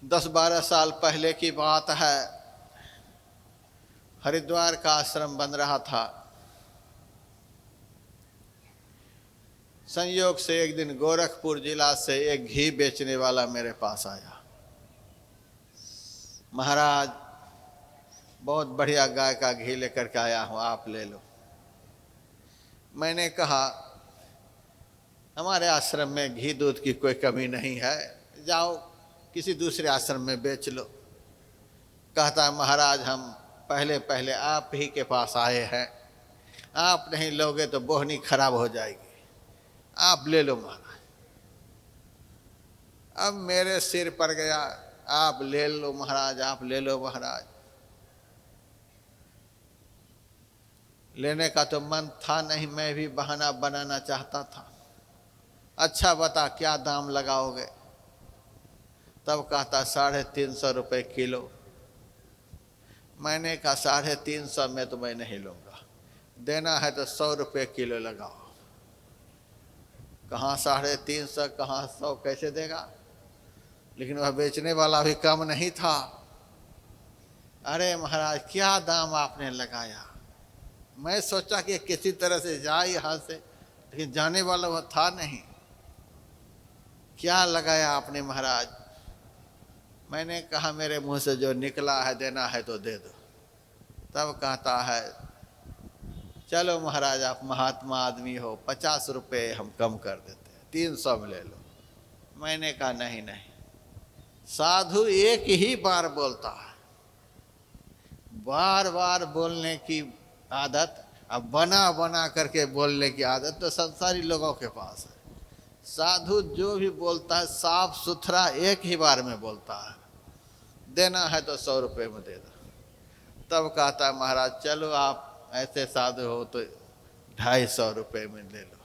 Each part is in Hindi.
10-12 साल पहले की बात है। हरिद्वार का आश्रम बन रहा था। संयोग से एक दिन गोरखपुर जिला से एक घी बेचने वाला मेरे पास आया। महाराज, बहुत बढ़िया गाय का घी लेकर के आया हूँ, आप ले लो। मैंने कहा, हमारे आश्रम में घी दूध की कोई कमी नहीं है, जाओ किसी दूसरे आश्रम में बेच लो। कहता, महाराज हम पहले पहले आप ही के पास आए हैं, आप नहीं लोगे तो बोहनी खराब हो जाएगी, आप ले लो महाराज। अब मेरे सिर पर गया, आप ले लो महाराज, आप ले लो महाराज। लेने का तो मन था नहीं, मैं भी बहाना बनाना चाहता था। अच्छा बता क्या दाम लगाओगे? तब कहता 350 रुपये किलो। मैंने कहा 350 में तो मैं नहीं लूँगा, देना है तो 100 रुपये किलो लगाओ। कहाँ 350, कहाँ 100, कैसे देगा? लेकिन वह बेचने वाला भी कम नहीं था। अरे महाराज क्या दाम आपने लगाया? मैं सोचा कि किसी तरह से जाए यहाँ से, लेकिन जाने वाला वह था नहीं। क्या लगाया आपने महाराज? मैंने कहा मेरे मुंह से जो निकला है देना है तो दे दो। तब कहता है, चलो महाराज आप महात्मा आदमी हो, 50 रुपये हम कम कर देते हैं, 300 में ले लो। मैंने कहा नहीं नहीं, साधु एक ही बार बोलता है, बार बार बोलने की आदत, अब बना बना करके बोलने की आदत तो संसारी लोगों के पास है। साधु जो भी बोलता है साफ सुथरा एक ही बार में बोलता है, देना है तो 100 रुपये में दे दो। तब कहता है, महाराज चलो आप ऐसे साधु हो तो 250 रुपये में ले लो।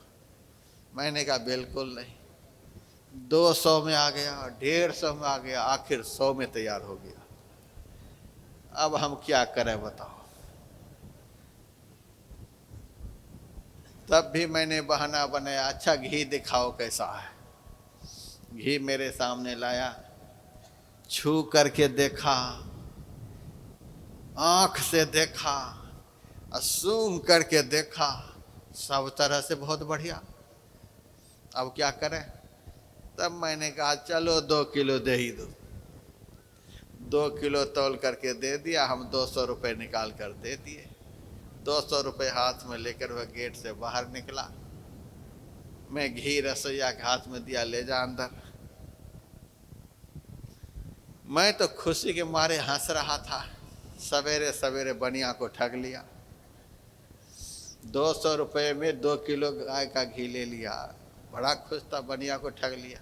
मैंने कहा बिल्कुल नहीं। 200 में आ गया, 150 में आ गया, आखिर 100 में तैयार हो गया। अब हम क्या करें बताओ? तब भी मैंने बहाना बनाया, अच्छा घी दिखाओ कैसा है। घी मेरे सामने लाया, छू करके देखा, आँख से देखा, सूंघ करके देखा, सब तरह से बहुत बढ़िया। अब क्या करें? तब मैंने कहा चलो 2 किलो दे ही दो। 2 किलो तौल करके दे दिया। हम 200 रुपये निकाल कर दे दिए। 200 रुपये हाथ में लेकर वह गेट से बाहर निकला। मैं घी रसोईया के हाथ में दिया, ले जा अंदर। मैं तो खुशी के मारे हंस रहा था, सवेरे सवेरे बनिया को ठग लिया। 200 रुपये में 2 किलो गाय का घी ले लिया। बड़ा खुश था, बनिया को ठग लिया।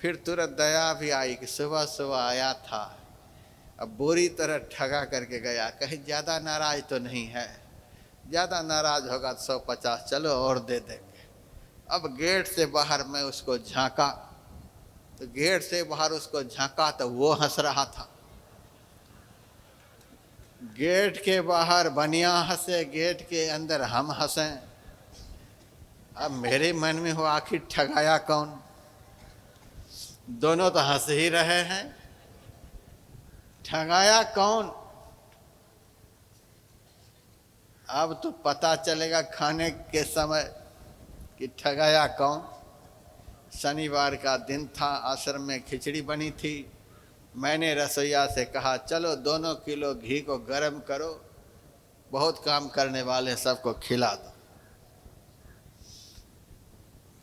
फिर तुरंत दया भी आई कि सुबह सुबह आया था, अब बुरी तरह ठगा करके गया, कहीं ज़्यादा नाराज तो नहीं है? ज़्यादा नाराज होगा तो 150 चलो और दे देंगे। अब गेट से बाहर मैं उसको झांका, तो गेट से बाहर उसको झांका तो वो हंस रहा था। गेट के बाहर बनिया हंसे, गेट के अंदर हम हंसें। अब मेरे मन में हो आखिर ठगाया कौन? दोनों तो हंस ही रहे हैं, ठगाया कौन? अब तो पता चलेगा खाने के समय कि ठगाया कौन। शनिवार का दिन था, आश्रम में खिचड़ी बनी थी। मैंने रसोईया से कहा चलो 2 किलो घी को गर्म करो, बहुत काम करने वाले सबको खिला दो।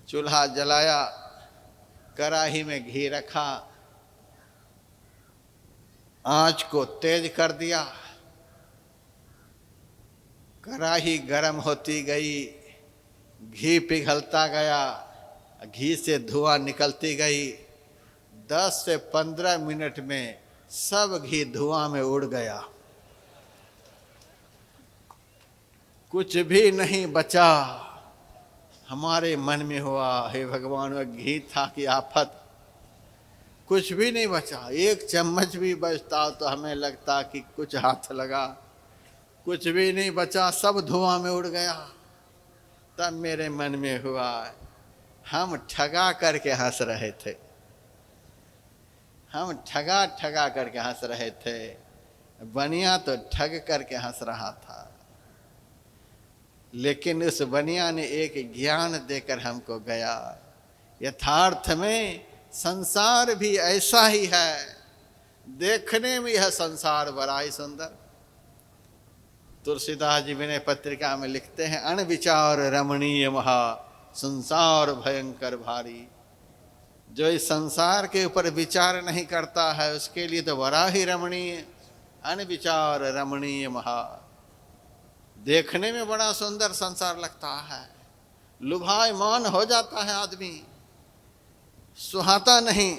चूल्हा जलाया, कढ़ाई में घी रखा, आंच को तेज कर दिया। कढ़ाई गर्म होती गई, घी पिघलता गया, घी से धुआं निकलती गई। 10 से 15 मिनट में सब घी धुआं में उड़ गया, कुछ भी नहीं बचा। हमारे मन में हुआ, हे भगवान, वह घी था कि आफत, कुछ भी नहीं बचा। 1 चम्मच भी बचता तो हमें लगता कि कुछ हाथ लगा, कुछ भी नहीं बचा, सब धुआं में उड़ गया। तब मेरे मन में हुआ, हम ठगा करके हंस रहे थे, हम ठगा ठगा करके हंस रहे थे, बनिया तो ठग करके हंस रहा था। लेकिन उस बनिया ने एक ज्ञान देकर हमको गया, यथार्थ में संसार भी ऐसा ही है, देखने में यह संसार बड़ा ही सुंदर। तुलसीदास जी विनय पत्रिका में लिखते हैं, अनविचार रमणीय महा संसार भयंकर भारी। जो इस संसार के ऊपर विचार नहीं करता है उसके लिए तो बड़ा ही रमणीय, अनविचार रमणीय महा, देखने में बड़ा सुंदर संसार लगता है, लुभायमान हो जाता है आदमी, सुहाता नहीं।